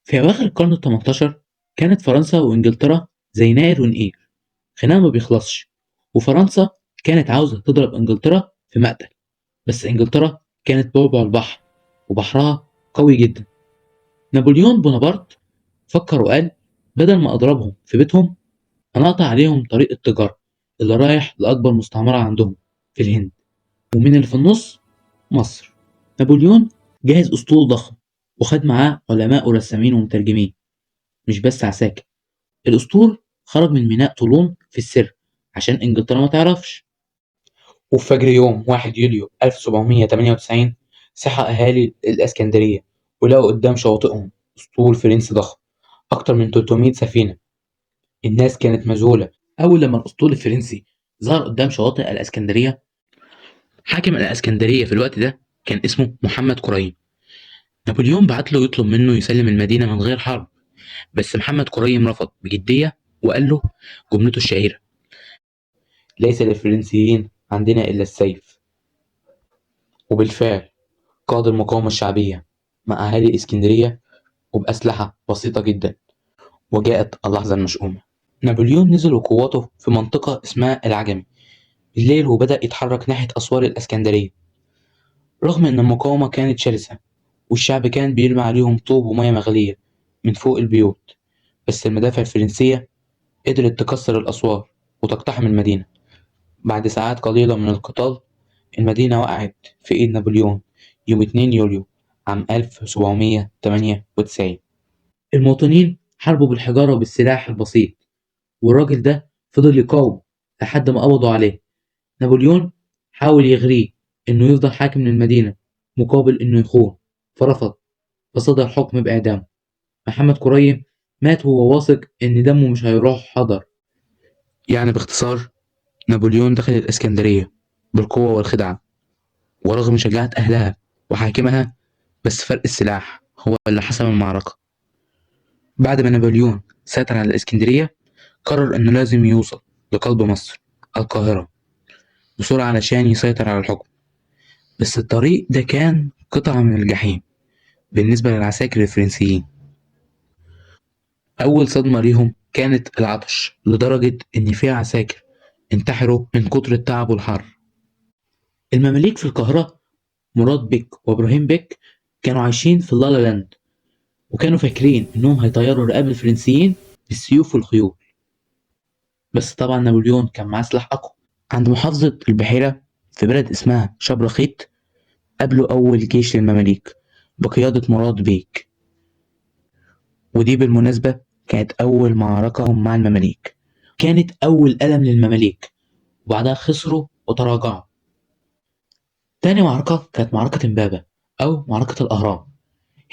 في أواخر القرن التمنتاشر كانت فرنسا وإنجلترا زي نائر ونقير، خناقة ما بيخلصش، وفرنسا كانت عاوزة تضرب إنجلترا في مقتل، بس إنجلترا كانت بعبع البحر وبحرها قوي جدا. نابليون بونابرت فكر وقال بدل ما أضربهم في بيتهم أنا أقطع عليهم طريق التجارة اللي رايح لأكبر مستعمرة عندهم في الهند، ومن اللي في النص مصر. نابليون جهز أسطول ضخم وخد معاه علماء ورسامين ومترجمين، مش بس عساكر. الأسطول خرج من ميناء طولون في السر عشان إنجلترا ما تعرفش. وفي فجر يوم 1 يوليو 1798 صحى أهالي الإسكندرية ولقوا قدام شواطئهم أسطول فرنسي ضخم أكتر من 300 سفينة. الناس كانت مذهولة أول لما الأسطول الفرنسي ظهر قدام شواطئ الإسكندرية. حاكم الإسكندرية في الوقت ده كان اسمه محمد كريم. نابليون بعت له يطلب منه يسلم المدينة من غير حرب، بس محمد كريم رفض بجدية وقال له جملته الشهيرة: ليس للفرنسيين عندنا إلا السيف. وبالفعل قاد المقاومة الشعبية مع أهالي الإسكندرية وبأسلحة بسيطة جدا، وجاءت اللحظة المشؤومة. نابليون نزل وقواته في منطقة اسمها العجمي بالليل وبدأ يتحرك ناحية أسوار الإسكندرية. رغم إن المقاومة كانت شرسة والشعب كان بيرمي عليهم طوب ومياه مغلية من فوق البيوت، بس المدافع الفرنسية قدرت تكسر الأسوار وتقتحم المدينة. بعد ساعات قليلة من القتال المدينة وقعت في إيد نابليون يوم 2 يوليو عام 1798. المواطنين حاربوا بالحجارة وبالسلاح البسيط، والراجل ده فضل يقاوم لحد ما قبضوا عليه. نابليون حاول يغريه إنه يفضل حاكم للمدينة مقابل إنه يخون، فرفض، فصدر حكم بإعدامه. محمد كريم مات وهو واثق إن دمه مش هيروح حضر. يعني باختصار نابليون دخل الإسكندرية بالقوة والخدعة، ورغم شجاعة أهلها وحاكمها بس فرق السلاح هو اللي حسم المعركة. بعد ما نابليون سيطر على الإسكندرية قرر إنه لازم يوصل لقلب مصر، القاهرة، بسرعة علشان يسيطر على الحكم. بس الطريق ده كان قطعة من الجحيم بالنسبة للعساكر الفرنسيين. أول صدمة ليهم كانت العطش، لدرجة إن في عساكر انتحروا من كتر التعب والحر. المماليك في القاهرة مراد بيك وإبراهيم بيك كانوا عايشين في اللالا لاند، وكانوا فاكرين إنهم هيطيروا رقاب الفرنسيين بالسيوف والخيول. بس طبعا نابليون كان معاه سلاح أقوى. عند محافظة البحيرة في بلد اسمها شبرخيت قابلوا أول جيش للمماليك بقيادة مراد بيك، ودي بالمناسبة كانت أول معركهم مع المماليك، كانت أول ألم للمماليك، وبعدها خسروا وتراجعوا. تاني معركة كانت معركة إمبابة أو معركة الأهرام.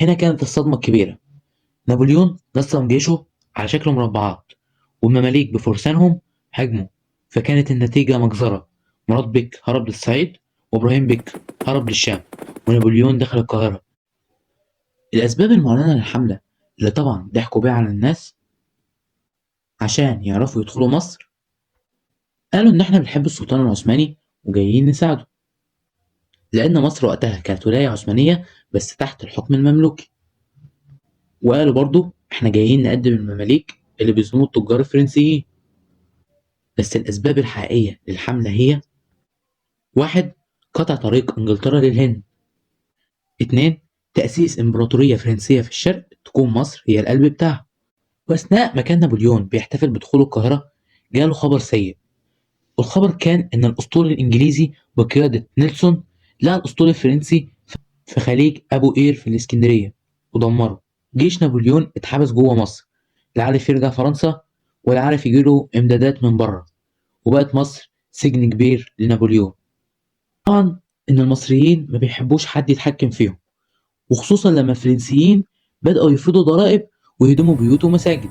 هنا كانت الصدمة الكبيرة. نابليون نظم جيشه على شكل مربعات، والمماليك بفرسانهم هاجموا، فكانت النتيجة مجزرة. مراد بيك هرب للصعيد، وإبراهيم بيك هرب للشام، ونابليون دخل القاهرة. الأسباب المعلنة للحملة اللي طبعا ضحكوا بيها على الناس عشان يعرفوا يدخلوا مصر، قالوا إن إحنا بنحب السلطان العثماني وجايين نساعده، لأن مصر وقتها كانت ولاية عثمانية بس تحت الحكم المملوكي. وقالوا برضو إحنا جايين نقدم المماليك اللي بيظلموا التجار الفرنسيين. بس الأسباب الحقيقية للحملة هي: 1. قطع طريق إنجلترا للهند. 2. تأسيس إمبراطورية فرنسية في الشرق تكون مصر هي القلب بتاعها. وأثناء ما كان نابليون بيحتفل بدخول القاهرة جاله خبر سيء، والخبر كان إن الأسطول الإنجليزي بقيادة نيلسون لقى الأسطول الفرنسي في خليج أبو قير في الإسكندرية ودمره. جيش نابليون اتحبس جوه مصر، لا عارف يرجع فرنسا ولا عارف يجيله إمدادات من بره، وبقت مصر سجن كبير لنابليون. طبعا إن المصريين ما بيحبوش حد يتحكم فيهم، وخصوصا لما الفرنسيين بدأوا يفرضوا ضرائب ويهدموا بيوت ومساجد.